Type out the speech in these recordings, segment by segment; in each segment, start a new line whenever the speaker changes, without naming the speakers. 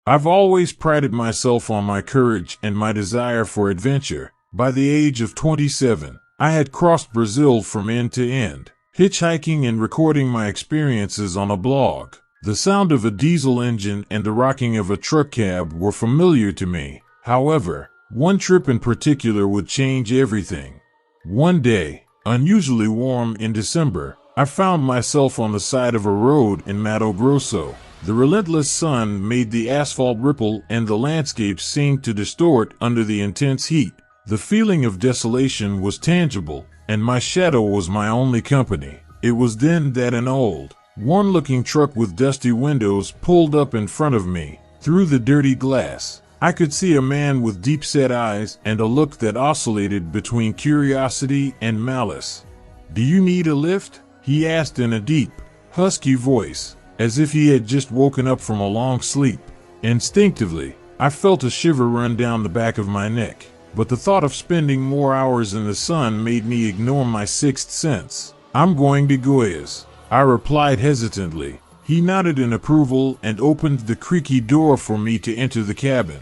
I've always prided myself on my courage and my desire for adventure. By the age of 27, I had crossed Brazil from end to end, hitchhiking and recording my experiences on a blog. The sound of a diesel engine and the rocking of a truck cab were familiar to me. However, one trip in particular would change everything. One day, unusually warm in December, I found myself on the side of a road in Mato Grosso. The relentless sun made the asphalt ripple and the landscape seemed to distort under the intense heat. The feeling of desolation was tangible, and my shadow was my only company. It was then that an old, worn-looking truck with dusty windows pulled up in front of me. Through the dirty glass, I could see a man with deep-set eyes and a look that oscillated between curiosity and malice. "Do you need a lift?" he asked in a deep, husky voice, as if he had just woken up from a long sleep. Instinctively, I felt a shiver run down the back of my neck, but the thought of spending more hours in the sun made me ignore my sixth sense. "I'm going to Goiás," I replied hesitantly. He nodded in approval and opened the creaky door for me to enter the cabin.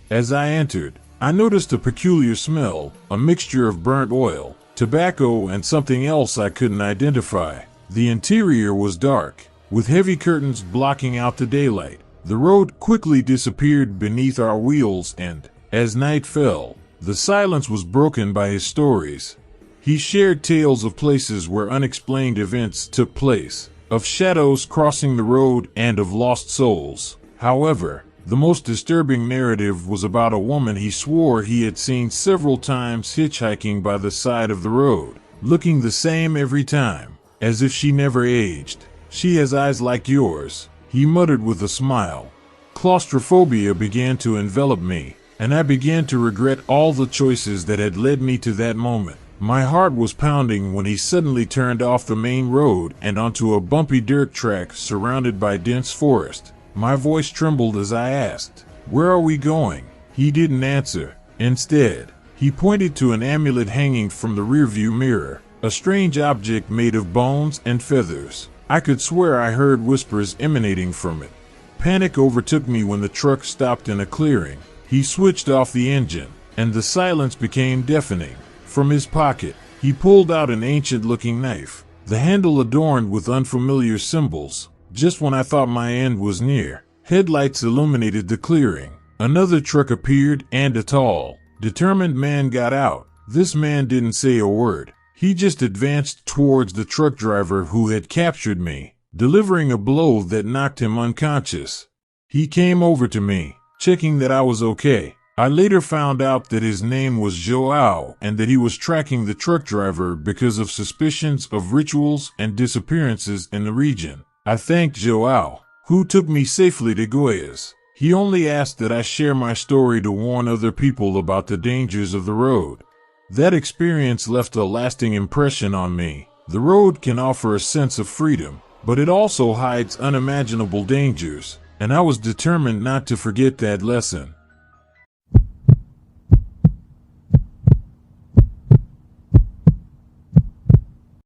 As I entered, I noticed a peculiar smell, a mixture of burnt oil, tobacco, and something else I couldn't identify. The interior was dark, with heavy curtains blocking out the daylight. The road quickly disappeared beneath our wheels and, as night fell, the silence was broken by his stories. He shared tales of places where unexplained events took place, of shadows crossing the road and of lost souls. However, the most disturbing narrative was about a woman he swore he had seen several times hitchhiking by the side of the road, looking the same every time, as if she never aged. "She has eyes like yours," he muttered with a smile. Claustrophobia began to envelop me, and I began to regret all the choices that had led me to that moment. My heart was pounding when he suddenly turned off the main road and onto a bumpy dirt track surrounded by dense forest. My voice trembled as I asked, "Where are we going?" He didn't answer. Instead, he pointed to an amulet hanging from the rearview mirror, a strange object made of bones and feathers. I could swear I heard whispers emanating from it. Panic overtook me when the truck stopped in a clearing. He switched off the engine, and the silence became deafening. From his pocket, he pulled out an ancient-looking knife, the handle adorned with unfamiliar symbols. Just when I thought my end was near, headlights illuminated the clearing. Another truck appeared, and a tall, determined man got out. This man didn't say a word. He just advanced towards the truck driver who had captured me, delivering a blow that knocked him unconscious. He came over to me, checking that I was okay. I later found out that his name was João and that he was tracking the truck driver because of suspicions of rituals and disappearances in the region. I thanked João, who took me safely to Goiás. He only asked that I share my story to warn other people about the dangers of the road. That experience left a lasting impression on me. The road can offer a sense of freedom, but it also hides unimaginable dangers, and I was determined not to forget that lesson.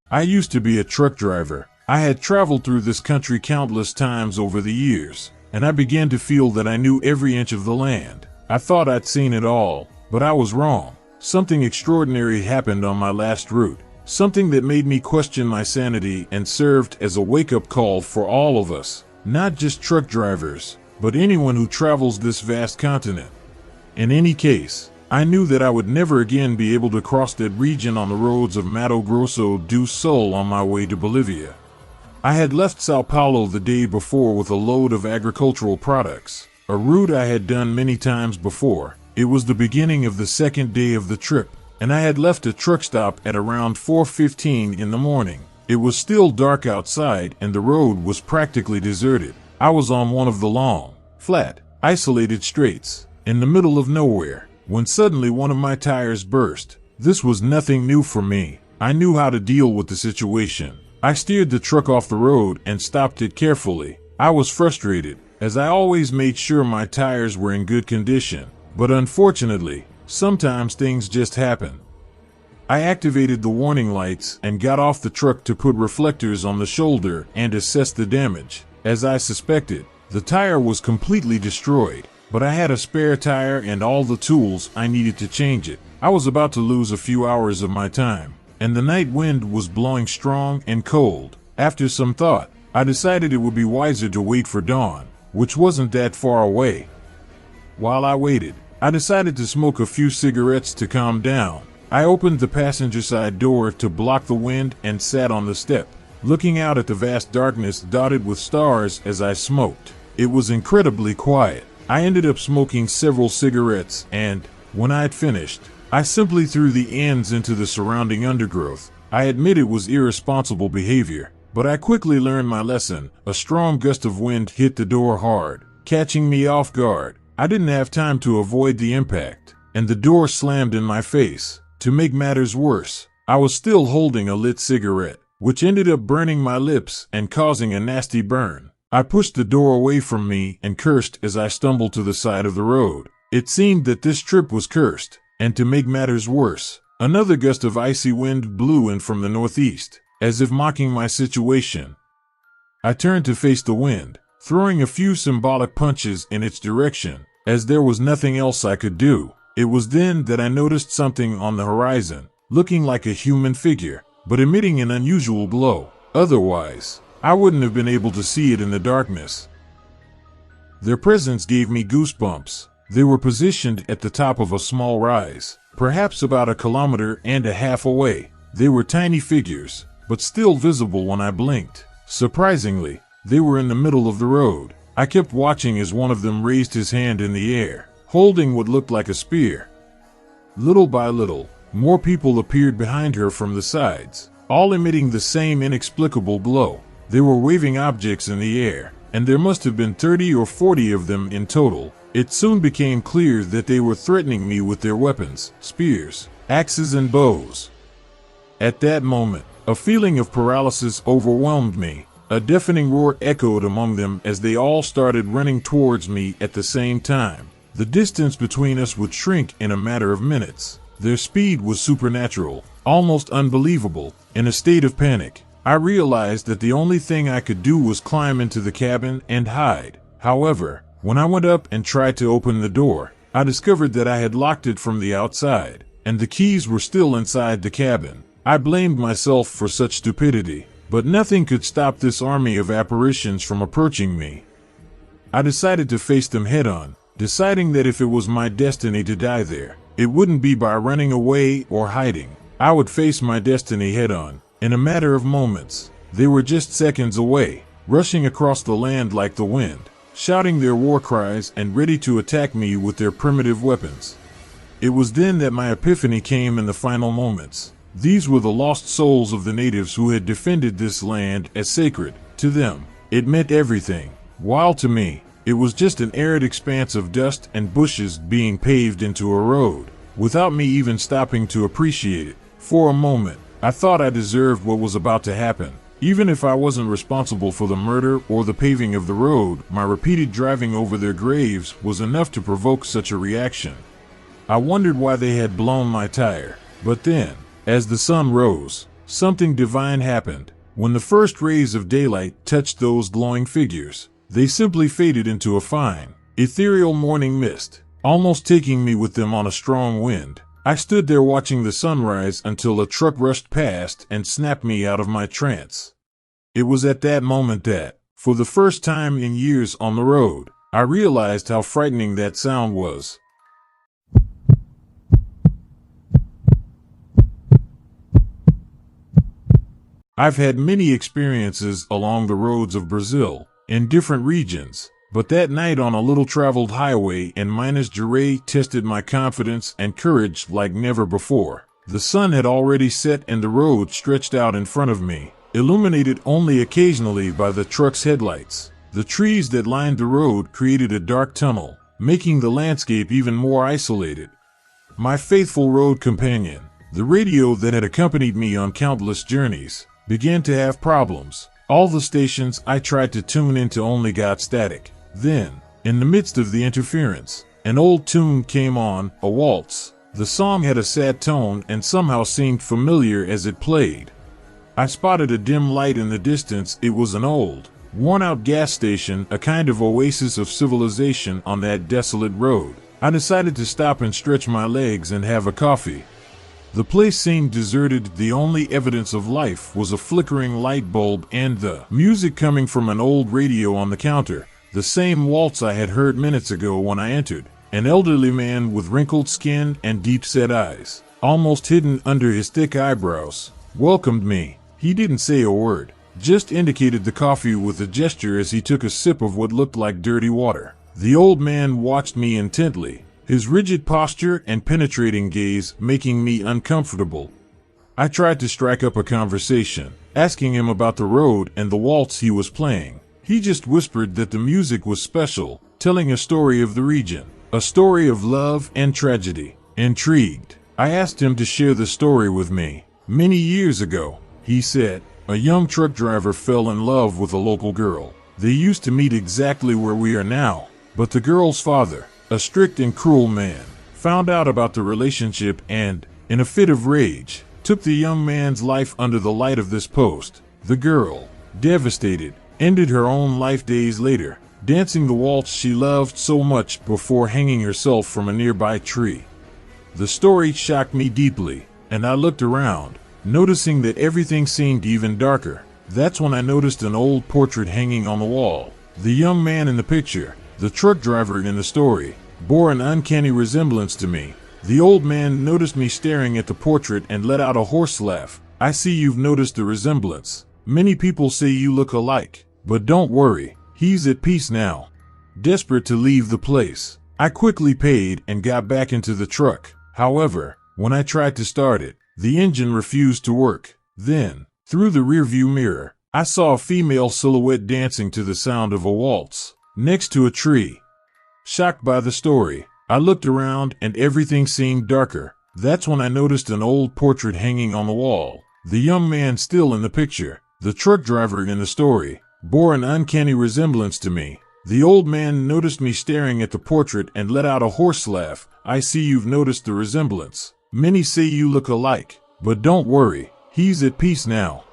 I used to be a truck driver. I had traveled through this country countless times over the years, and I began to feel that I knew every inch of the land. I thought I'd seen it all, but I was wrong. Something extraordinary happened on my last route, something that made me question my sanity and served as a wake-up call for all of us, not just truck drivers, but anyone who travels this vast continent. In any case, I knew that I would never again be able to cross that region on the roads of Mato Grosso do Sul on my way to Bolivia. I had left Sao Paulo the day before with a load of agricultural products, a route I had done many times before. It was the beginning of the second day of the trip, and I had left a truck stop at around 4:15 in the morning. It was still dark outside and the road was practically deserted. I was on one of the long, flat, isolated straights, in the middle of nowhere, when suddenly one of my tires burst. This was nothing new for me. I knew how to deal with the situation. I steered the truck off the road and stopped it carefully. I was frustrated, as I always made sure my tires were in good condition. But unfortunately, sometimes things just happen. I activated the warning lights and got off the truck to put reflectors on the shoulder and assess the damage. As I suspected, The tire was completely destroyed, but I had a spare tire and all the tools I needed to change it. I was about to lose a few hours of my time, and the night wind was blowing strong and cold. After some thought, I decided it would be wiser to wait for dawn, which wasn't that far away. While I waited, I decided to smoke a few cigarettes to calm down. I opened the passenger side door to block the wind and sat on the step, looking out at the vast darkness dotted with stars as I smoked. It was incredibly quiet. I ended up smoking several cigarettes and, when I had finished, I simply threw the ends into the surrounding undergrowth. I admit it was irresponsible behavior, but I quickly learned my lesson. A strong gust of wind hit the door hard, catching me off guard. I didn't have time to avoid the impact, and the door slammed in my face. To make matters worse, I was still holding a lit cigarette, which ended up burning my lips and causing a nasty burn. I pushed the door away from me and cursed as I stumbled to the side of the road. It seemed that this trip was cursed, and to make matters worse, another gust of icy wind blew in from the northeast, as if mocking my situation. I turned to face the wind, throwing a few symbolic punches in its direction, as there was nothing else I could do. It was then that I noticed something on the horizon, looking like a human figure, but emitting an unusual glow. Otherwise, I wouldn't have been able to see it in the darkness. Their presence gave me goosebumps. They were positioned at the top of a small rise, perhaps about 1.5 kilometers away. They were tiny figures, but still visible when I blinked. Surprisingly, they were in the middle of the road. I kept watching as one of them raised his hand in the air, holding what looked like a spear. Little by little, more people appeared behind her from the sides, all emitting the same inexplicable glow. They were waving objects in the air, and there must have been 30 or 40 of them in total. It soon became clear that they were threatening me with their weapons, spears, axes, and bows. At that moment, a feeling of paralysis overwhelmed me. A deafening roar echoed among them as they all started running towards me at the same time. The distance between us would shrink in a matter of minutes. Their speed was supernatural, almost unbelievable. In a state of panic, I realized that the only thing I could do was climb into the cabin and hide. However, when I went up and tried to open the door, I discovered that I had locked it from the outside, and the keys were still inside the cabin. I blamed myself for such stupidity, but nothing could stop this army of apparitions from approaching me. I decided to face them head-on, deciding that if it was my destiny to die there, it wouldn't be by running away or hiding. I would face my destiny head-on. In a matter of moments, they were just seconds away, rushing across the land like the wind, shouting their war cries and ready to attack me with their primitive weapons. It was then that my epiphany came in the final moments. These were the lost souls of the natives who had defended this land as sacred. To them, it meant everything, while to me, it was just an arid expanse of dust and bushes being paved into a road, without me even stopping to appreciate it. For a moment, I thought I deserved what was about to happen. Even if I wasn't responsible for the murder or the paving of the road, my repeated driving over their graves was enough to provoke such a reaction. I wondered why they had blown my tire. But then, as the sun rose, something divine happened. When the first rays of daylight touched those glowing figures, they simply faded into a fine, ethereal morning mist, almost taking me with them on a strong wind. I stood there watching the sunrise until a truck rushed past and snapped me out of my trance. It was at that moment that, for the first time in years on the road, I realized how frightening that sound was. I've had many experiences along the roads of Brazil, in different regions, but that night on a little-traveled highway in Minas Gerais tested my confidence and courage like never before. The sun had already set and the road stretched out in front of me, illuminated only occasionally by the truck's headlights. The trees that lined the road created a dark tunnel, making the landscape even more isolated. My faithful road companion, the radio that had accompanied me on countless journeys, began to have problems. All the stations I tried to tune into only got static. Then, in the midst of the interference, an old tune came on, a waltz. The song had a sad tone and somehow seemed familiar as it played. I spotted a dim light in the distance. It was an old, worn-out gas station, a kind of oasis of civilization on that desolate road. I decided to stop and stretch my legs and have a coffee. The place seemed deserted. The only evidence of life was a flickering light bulb and the music coming from an old radio on the counter, the same waltz I had heard minutes ago when I entered. An elderly man with wrinkled skin and deep-set eyes, almost hidden under his thick eyebrows, welcomed me. He didn't say a word, just indicated the coffee with a gesture as he took a sip of what looked like dirty water. The old man watched me intently, his rigid posture and penetrating gaze making me uncomfortable. I tried to strike up a conversation, asking him about the road and the waltz he was playing. He just whispered that the music was special, telling a story of the region, a story of love and tragedy. Intrigued, I asked him to share the story with me. Many years ago, he said, a young truck driver fell in love with a local girl. They used to meet exactly where we are now, but the girl's father, a strict and cruel man, found out about the relationship and, in a fit of rage, took the young man's life under the light of this post. The girl, devastated, ended her own life days later, dancing the waltz she loved so much before hanging herself from a nearby tree. The story shocked me deeply, and I looked around, noticing that everything seemed even darker. That's when I noticed an old portrait hanging on the wall. The young man in the picture, the truck driver in the story, bore an uncanny resemblance to me. The old man noticed me staring at the portrait and let out a hoarse laugh. I see you've noticed the resemblance. Many people say you look alike, but don't worry, he's at peace now. Desperate to leave the place, I quickly paid and got back into the truck. However, when I tried to start it, the engine refused to work. Then, through the rearview mirror, I saw a female silhouette dancing to the sound of a waltz, next to a tree. Shocked by the story, I looked around and everything seemed darker. That's when I noticed an old portrait hanging on the wall. The young man still in the picture, the truck driver in the story, bore an uncanny resemblance to me. The old man noticed me staring at the portrait and let out a hoarse laugh. I see you've noticed the resemblance. Many say you look alike, but don't worry, he's at peace now.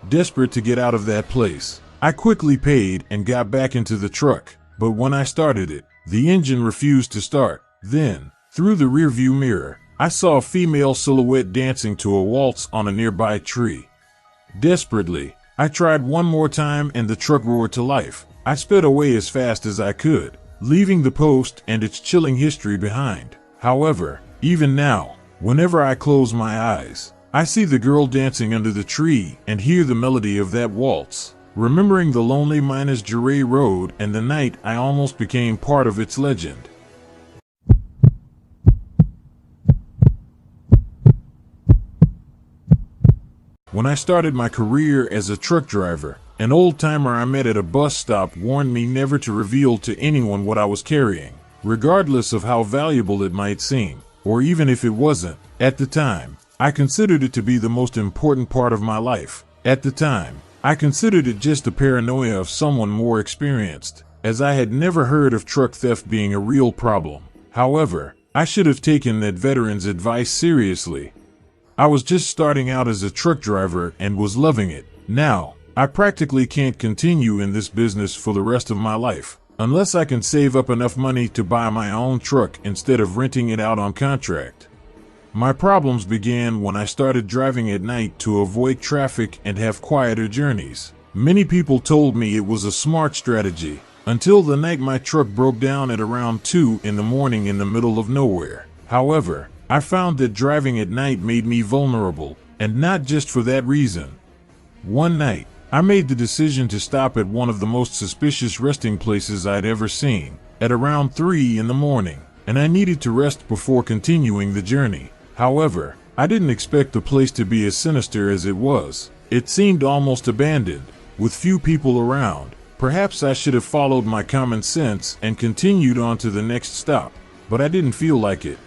Desperate to get out of that place, I quickly paid and got back into the truck, but when I started it, the engine refused to start. Then, through the rearview mirror, I saw a female silhouette dancing to a waltz on a nearby tree. Desperately, I tried one more time and the truck roared to life. I sped away as fast as I could, leaving the post and its chilling history behind. However, even now, whenever I close my eyes, I see the girl dancing under the tree and hear the melody of that waltz. Remembering the lonely Minas Gerais road and the night I almost became part of its legend. When I started my career as a truck driver, an old-timer I met at a bus stop warned me never to reveal to anyone what I was carrying, regardless of how valuable it might seem, or even if it wasn't. At the time, I considered it to be the most important part of my life. At the time, I considered it just the paranoia of someone more experienced, as I had never heard of truck theft being a real problem. However, I should have taken that veteran's advice seriously. I was just starting out as a truck driver and was loving it. Now, I practically can't continue in this business for the rest of my life, unless I can save up enough money to buy my own truck instead of renting it out on contract. My problems began when I started driving at night to avoid traffic and have quieter journeys. Many people told me it was a smart strategy, until the night my truck broke down at around 2 in the morning in the middle of nowhere. However, I found that driving at night made me vulnerable, and not just for that reason. One night, I made the decision to stop at one of the most suspicious resting places I'd ever seen, at around 3 in the morning, and I needed to rest before continuing the journey. However, I didn't expect the place to be as sinister as it was. It seemed almost abandoned, with few people around. Perhaps I should have followed my common sense and continued on to the next stop, but I didn't feel like it.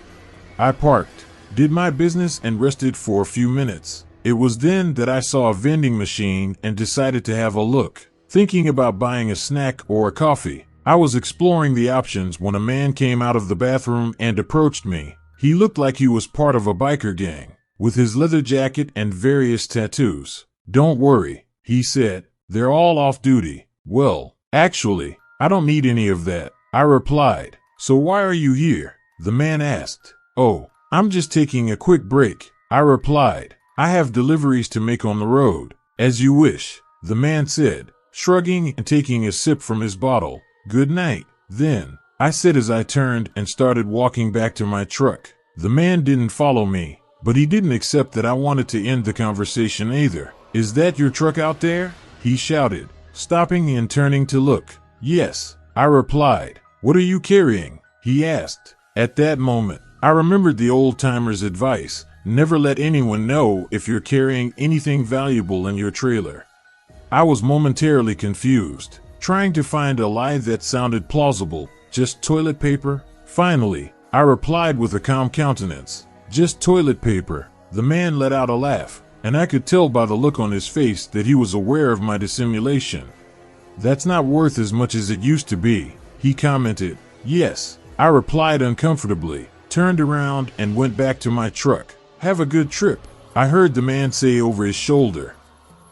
I parked, did my business and rested for a few minutes. It was then that I saw a vending machine and decided to have a look, thinking about buying a snack or a coffee. I was exploring the options when a man came out of the bathroom and approached me. He looked like he was part of a biker gang, with his leather jacket and various tattoos. "Don't worry," he said, "they're all off duty. Well, actually, I don't need any of that, I replied. So why are you here? The man asked. Oh, I'm just taking a quick break, I replied. I have deliveries to make on the road. As you wish, the man said, shrugging and taking a sip from his bottle. Good night, then, I said as I turned and started walking back to my truck. The man didn't follow me, but he didn't accept that I wanted to end the conversation either. Is that your truck out there? He shouted, stopping and turning to look. Yes, I replied. What are you carrying? He asked. At that moment, I remembered the old-timer's advice, never let anyone know if you're carrying anything valuable in your trailer. I was momentarily confused, trying to find a lie that sounded plausible. Just toilet paper? Finally, I replied with a calm countenance. Just toilet paper. The man let out a laugh, and I could tell by the look on his face that he was aware of my dissimulation. That's not worth as much as it used to be, he commented. Yes, I replied uncomfortably, turned around and went back to my truck. Have a good trip, I heard the man say over his shoulder.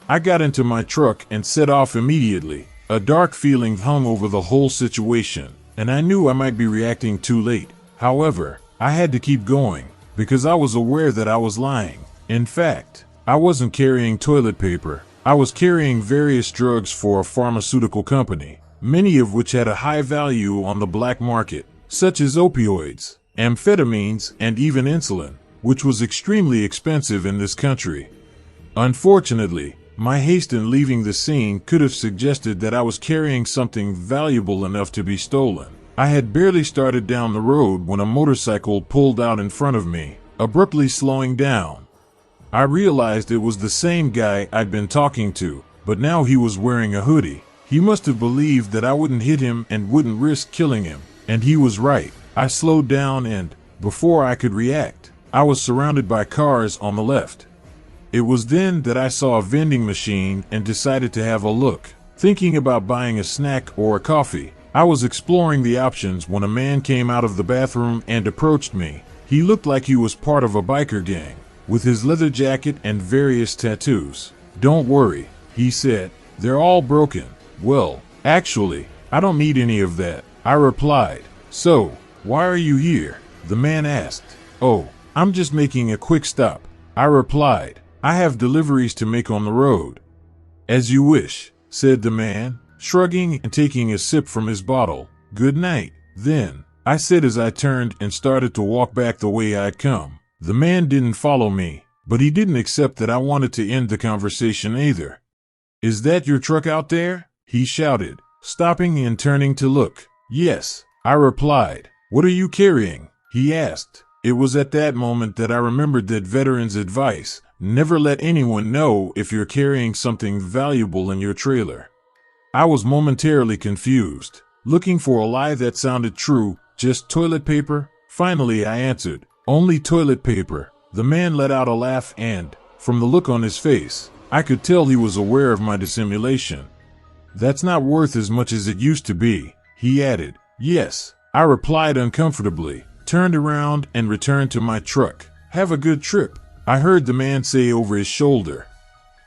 I got into my truck and set off immediately. A dark feeling hung over the whole situation, and I knew I might be reacting too late. However, I had to keep going, because I was aware that I was lying. In fact, I wasn't carrying toilet paper. I was carrying various drugs for a pharmaceutical company, many of which had a high value on the black market, such as opioids, amphetamines, and even insulin, which was extremely expensive in this country. Unfortunately, my haste in leaving the scene could have suggested that I was carrying something valuable enough to be stolen. I had barely started down the road when a motorcycle pulled out in front of me, abruptly slowing down. I realized it was the same guy I'd been talking to, but now he was wearing a hoodie. He must have believed that I wouldn't hit him and wouldn't risk killing him, and he was right. I slowed down and, before I could react, I was surrounded by cars on the left. It was then that I saw a vending machine and decided to have a look, thinking about buying a snack or a coffee. I was exploring the options when a man came out of the bathroom and approached me. He looked like he was part of a biker gang, with his leather jacket and various tattoos. Don't worry, he said, they're all broken. Well, actually, I don't need any of that, I replied. So, why are you here? The man asked. Oh, I'm just making a quick stop, I replied. I have deliveries to make on the road. As you wish, said the man, shrugging and taking a sip from his bottle. Good night, then, I said as I turned and started to walk back the way I'd come. The man didn't follow me, but he didn't accept that I wanted to end the conversation either. Is that your truck out there? He shouted, stopping and turning to look. Yes, I replied. What are you carrying? He asked. It was at that moment that I remembered that veteran's advice, never let anyone know if you're carrying something valuable in your trailer. I was momentarily confused, looking for a lie that sounded true. Just toilet paper? Finally I answered. Only toilet paper. The man let out a laugh and, from the look on his face, I could tell he was aware of my dissimulation. That's not worth as much as it used to be, he added. Yes, I replied uncomfortably, turned around and returned to my truck. Have a good trip, I heard the man say over his shoulder.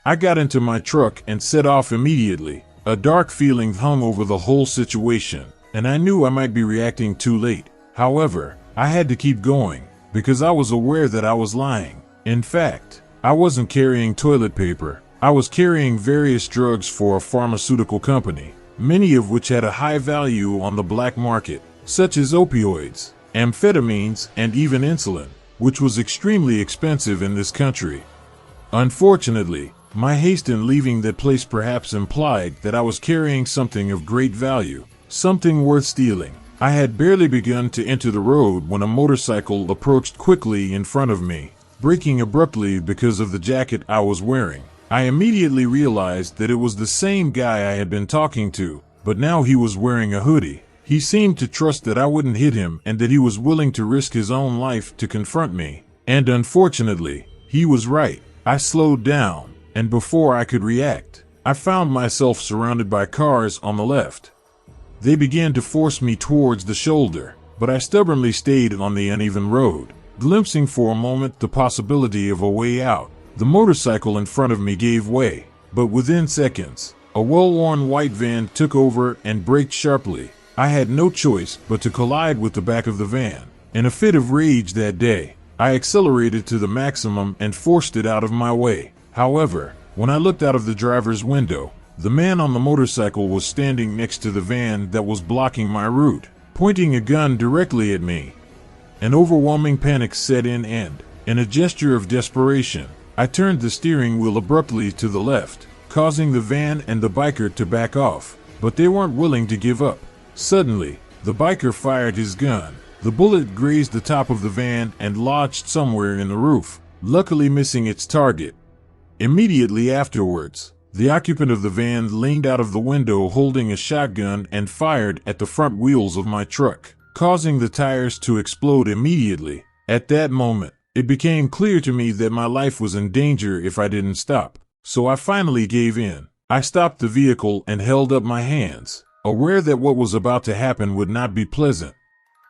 I got into my truck and set off immediately. A dark feeling hung over the whole situation, and I knew I might be reacting too late. However, I had to keep going, because I was aware that I was lying. In fact, I wasn't carrying toilet paper. I was carrying various drugs for a pharmaceutical company, many of which had a high value on the black market, such as opioids, amphetamines, and even insulin, which was extremely expensive in this country. Unfortunately, my haste in leaving that place perhaps implied that I was carrying something of great value, something worth stealing. I had barely begun to enter the road when a motorcycle approached quickly in front of me, braking abruptly because of the jacket I was wearing. I immediately realized that it was the same guy I had been talking to, but now he was wearing a hoodie. He seemed to trust that I wouldn't hit him and that he was willing to risk his own life to confront me. And unfortunately, he was right. I slowed down, and before I could react, I found myself surrounded by cars on the left. They began to force me towards the shoulder, but I stubbornly stayed on the uneven road, glimpsing for a moment the possibility of a way out. The motorcycle in front of me gave way, but within seconds, A well-worn white van took over and braked sharply. I had no choice but to collide with the back of the van. In a fit of rage that day, I accelerated to the maximum and forced it out of my way. However, when I looked out of the driver's window, the man on the motorcycle was standing next to the van that was blocking my route, pointing a gun directly at me. An overwhelming panic set in and, in a gesture of desperation, I turned the steering wheel abruptly to the left, causing the van and the biker to back off, but they weren't willing to give up. Suddenly, the biker fired his gun. The bullet grazed the top of the van and lodged somewhere in the roof, luckily missing its target. Immediately afterwards, the occupant of the van leaned out of the window holding a shotgun and fired at the front wheels of my truck, causing the tires to explode immediately. At that moment, it became clear to me that my life was in danger if I didn't stop, so I finally gave in. I stopped the vehicle and held up my hands, aware that what was about to happen would not be pleasant.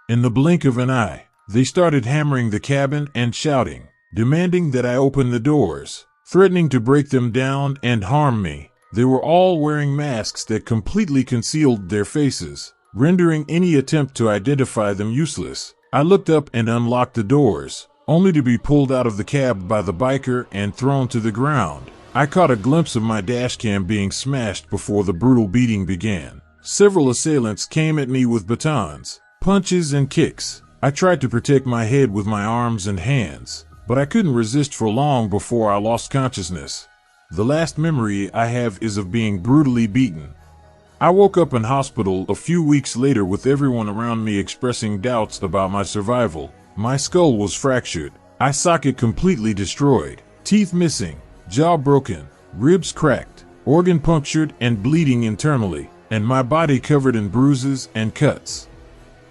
In the blink of an eye, they started hammering the cabin and shouting, demanding that I open the doors, threatening to break them down and harm me. They were all wearing masks that completely concealed their faces, rendering any attempt to identify them useless. I looked up and unlocked the doors, only to be pulled out of the cab by the biker and thrown to the ground. I caught a glimpse of my dashcam being smashed before the brutal beating began. Several assailants came at me with batons, punches, and kicks. I tried to protect my head with my arms and hands, but I couldn't resist for long before I lost consciousness. The last memory I have is of being brutally beaten. I woke up in hospital a few weeks later with everyone around me expressing doubts about my survival. My skull was fractured, eye socket completely destroyed, teeth missing, jaw broken, ribs cracked, organ punctured and bleeding internally, and my body covered in bruises and cuts.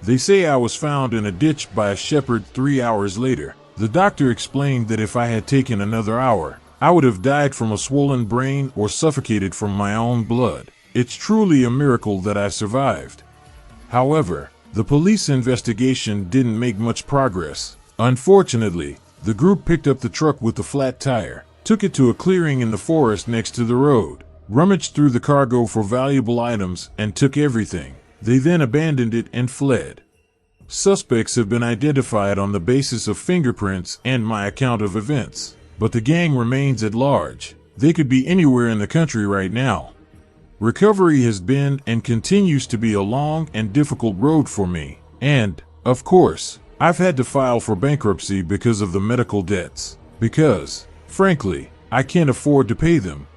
They say I was found in a ditch by a shepherd 3 hours later. The doctor explained that if I had taken another hour, I would have died from a swollen brain or suffocated from my own blood. It's truly a miracle that I survived. However, the police investigation didn't make much progress. Unfortunately, the group picked up the truck with the flat tire, took it to a clearing in the forest next to the road, rummaged through the cargo for valuable items, and took everything. They then abandoned it and fled. Suspects have been identified on the basis of fingerprints and my account of events, but the gang remains at large. They could be anywhere in the country right now. Recovery has been and continues to be a long and difficult road for me, and, of course, I've had to file for bankruptcy because of the medical debts, because, frankly, I can't afford to pay them.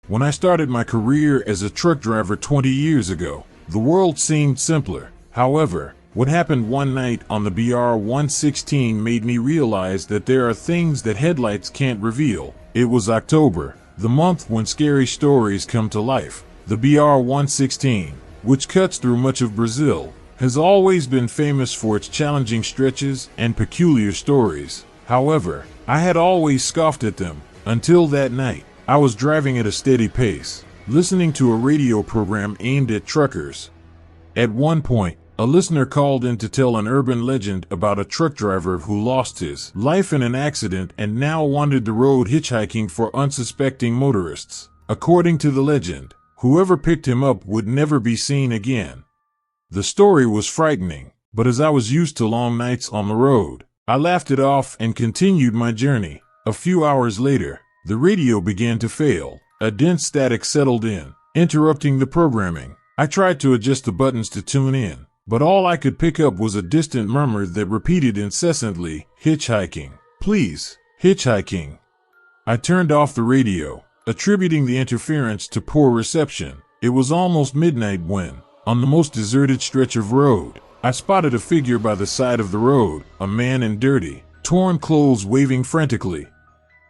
When I started my career as a truck driver 20 years ago, the world seemed simpler. However, what happened one night on the BR-116 made me realize that there are things that headlights can't reveal. It was October, the month when scary stories come to life. The BR-116, which cuts through much of Brazil, has always been famous for its challenging stretches and peculiar stories. However, I had always scoffed at them, until that night. I was driving at a steady pace, listening to a radio program aimed at truckers. At one point, a listener called in to tell an urban legend about a truck driver who lost his life in an accident and now wandered the road hitchhiking for unsuspecting motorists. According to the legend, whoever picked him up would never be seen again. The story was frightening, but as I was used to long nights on the road, I laughed it off and continued my journey. A few hours later, the radio began to fail. A dense static settled in, interrupting the programming. I tried to adjust the buttons to tune in, but all I could pick up was a distant murmur that repeated incessantly, "Hitchhiking. Please, hitchhiking." I turned off the radio, attributing the interference to poor reception. It was almost midnight when, on the most deserted stretch of road, I spotted a figure by the side of the road, a man in dirty, torn clothes waving frantically.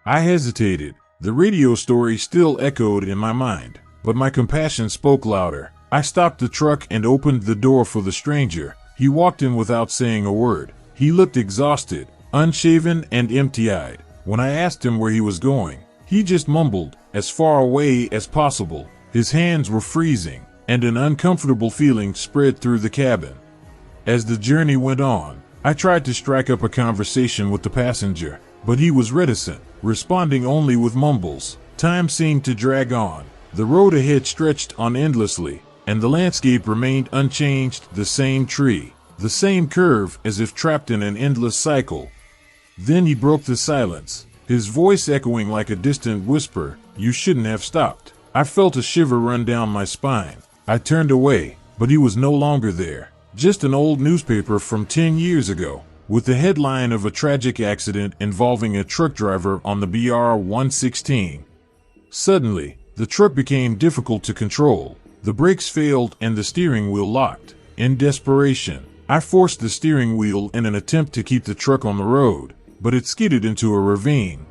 I hesitated. The radio story still echoed in my mind, but my compassion spoke louder. I stopped the truck and opened the door for the stranger. He walked in without saying a word. He looked exhausted, unshaven, and empty-eyed. When I asked him where he was going, he just mumbled, "As far away as possible." His hands were freezing, and an uncomfortable feeling spread through the cabin. As the journey went on, I tried to strike up a conversation with the passenger, but he was reticent, responding only with mumbles. Time seemed to drag on. The road ahead stretched on endlessly, and the landscape remained unchanged, the same tree, the same curve, as if trapped in an endless cycle. Then he broke the silence, his voice echoing like a distant whisper, "You shouldn't have stopped." I felt a shiver run down my spine. I turned away, but he was no longer there. Just an old newspaper from 10 years ago, with the headline of a tragic accident involving a truck driver on the BR-116. Suddenly, the truck became difficult to control. The brakes failed and the steering wheel locked. In desperation, I forced the steering wheel in an attempt to keep the truck on the road, but it skidded into a ravine.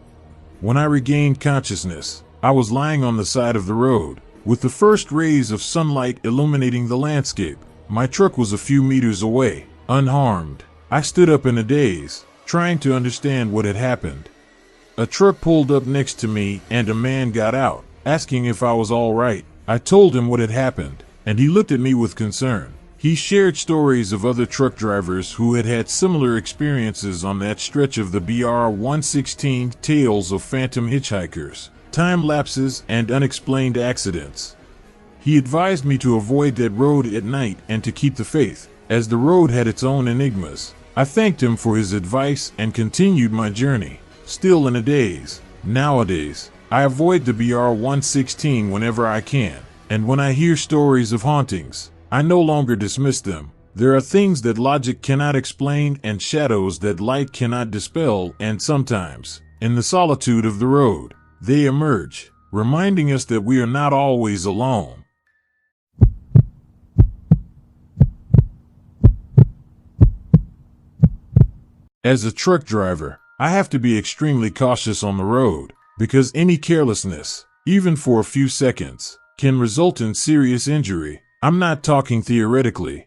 When I regained consciousness, I was lying on the side of the road, with the first rays of sunlight illuminating the landscape. My truck was a few meters away, unharmed. I stood up in a daze, trying to understand what had happened. A truck pulled up next to me and a man got out, asking if I was all right. I told him what had happened, and he looked at me with concern. He shared stories of other truck drivers who had had similar experiences on that stretch of the BR-116, tales of phantom hitchhikers, time lapses, and unexplained accidents. He advised me to avoid that road at night and to keep the faith, as the road had its own enigmas. I thanked him for his advice and continued my journey, still in a daze. Nowadays, I avoid the BR-116 whenever I can, and when I hear stories of hauntings, I no longer dismiss them. There are things that logic cannot explain and shadows that light cannot dispel, and sometimes, in the solitude of the road, they emerge, reminding us that we are not always alone. As a truck driver, I have to be extremely cautious on the road, because any carelessness, even for a few seconds, can result in serious injury. I'm not talking theoretically.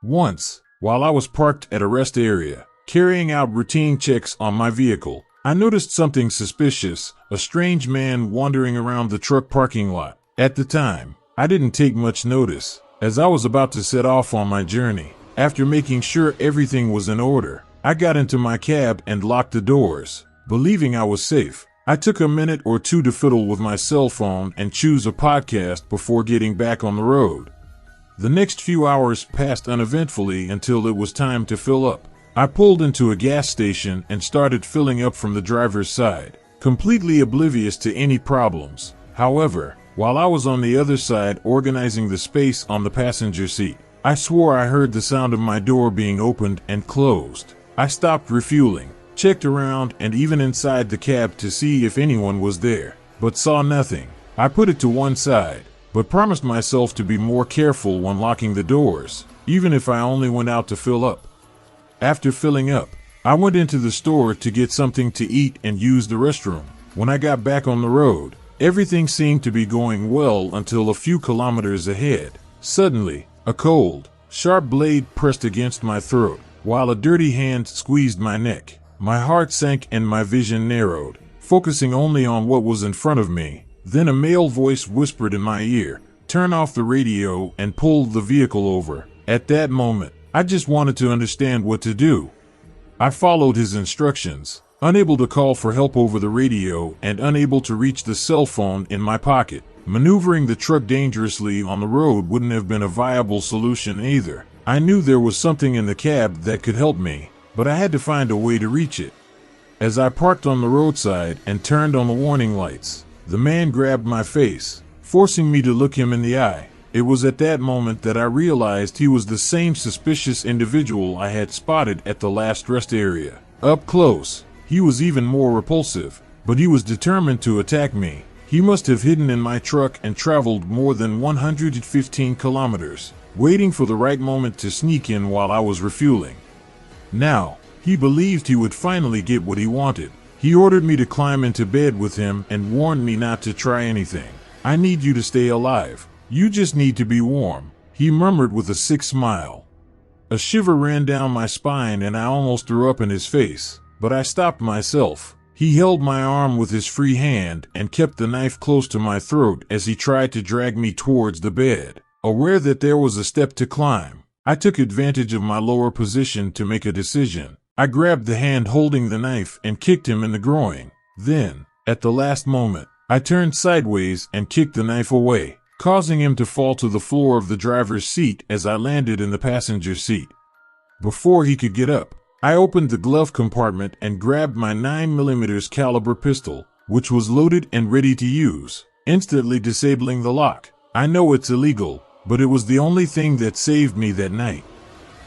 Once, while I was parked at a rest area, carrying out routine checks on my vehicle, I noticed something suspicious, a strange man wandering around the truck parking lot. At the time, I didn't take much notice, as I was about to set off on my journey. After making sure everything was in order, I got into my cab and locked the doors, believing I was safe. I took a minute or two to fiddle with my cell phone and choose a podcast before getting back on the road. The next few hours passed uneventfully until it was time to fill up. I pulled into a gas station and started filling up from the driver's side, completely oblivious to any problems. However, while I was on the other side organizing the space on the passenger seat, I swore I heard the sound of my door being opened and closed. I stopped refueling, checked around and even inside the cab to see if anyone was there, but saw nothing. I put it to one side, but promised myself to be more careful when locking the doors, even if I only went out to fill up. After filling up, I went into the store to get something to eat and use the restroom. When I got back on the road, everything seemed to be going well until a few kilometers ahead. Suddenly, a cold, sharp blade pressed against my throat, while a dirty hand squeezed my neck. My heart sank and my vision narrowed, focusing only on what was in front of me. Then a male voice whispered in my ear, "Turn off the radio and pull the vehicle over." At that moment, I just wanted to understand what to do. I followed his instructions, unable to call for help over the radio and unable to reach the cell phone in my pocket. Maneuvering the truck dangerously on the road wouldn't have been a viable solution either. I knew there was something in the cab that could help me, but I had to find a way to reach it. As I parked on the roadside and turned on the warning lights, the man grabbed my face, forcing me to look him in the eye. It was at that moment that I realized he was the same suspicious individual I had spotted at the last rest area. Up close, he was even more repulsive, but he was determined to attack me. He must have hidden in my truck and traveled more than 115 kilometers, waiting for the right moment to sneak in while I was refueling. Now, he believed he would finally get what he wanted. He ordered me to climb into bed with him and warned me not to try anything. "I need you to stay alive. You just need to be warm," he murmured with a sick smile. A shiver ran down my spine and I almost threw up in his face, but I stopped myself. He held my arm with his free hand and kept the knife close to my throat as he tried to drag me towards the bed. Aware that there was a step to climb, I took advantage of my lower position to make a decision. I grabbed the hand holding the knife and kicked him in the groin. Then, at the last moment, I turned sideways and kicked the knife away, causing him to fall to the floor of the driver's seat as I landed in the passenger seat. Before he could get up, I opened the glove compartment and grabbed my 9mm caliber pistol, which was loaded and ready to use, instantly disabling the lock. I know it's illegal, but it was the only thing that saved me that night.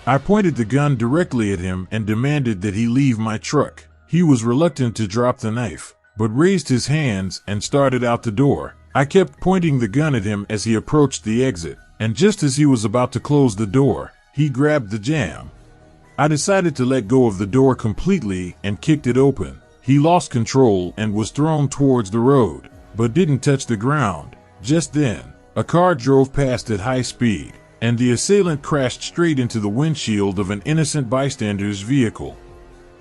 I pointed the gun directly at him and demanded that he leave my truck. He was reluctant to drop the knife, but raised his hands and started out the door. I kept pointing the gun at him as he approached the exit, and just as he was about to close the door, he grabbed the jamb. I decided to let go of the door completely and kicked it open. He lost control and was thrown towards the road, but didn't touch the ground. Just then, a car drove past at high speed, and the assailant crashed straight into the windshield of an innocent bystander's vehicle.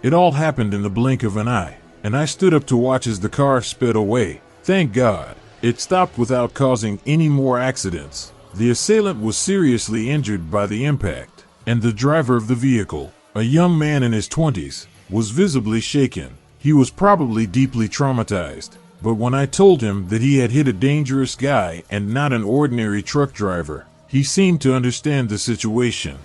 It all happened in the blink of an eye, and I stood up to watch as the car sped away. Thank God, it stopped without causing any more accidents. The assailant was seriously injured by the impact, and the driver of the vehicle, a young man in his 20s, was visibly shaken. He was probably deeply traumatized, but when I told him that he had hit a dangerous guy and not an ordinary truck driver, he seemed to understand the situation.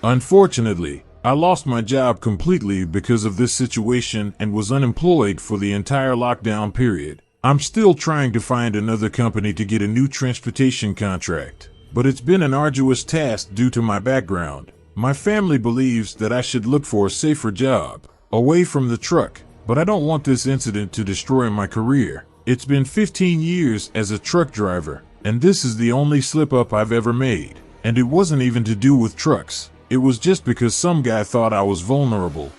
Unfortunately, I lost my job completely because of this situation and was unemployed for the entire lockdown period. I'm still trying to find another company to get a new transportation contract, but it's been an arduous task due to my background. My family believes that I should look for a safer job, away from the truck, but I don't want this incident to destroy my career. It's been 15 years as a truck driver, and this is the only slip-up I've ever made. And it wasn't even to do with trucks. It was just because some guy thought I was vulnerable.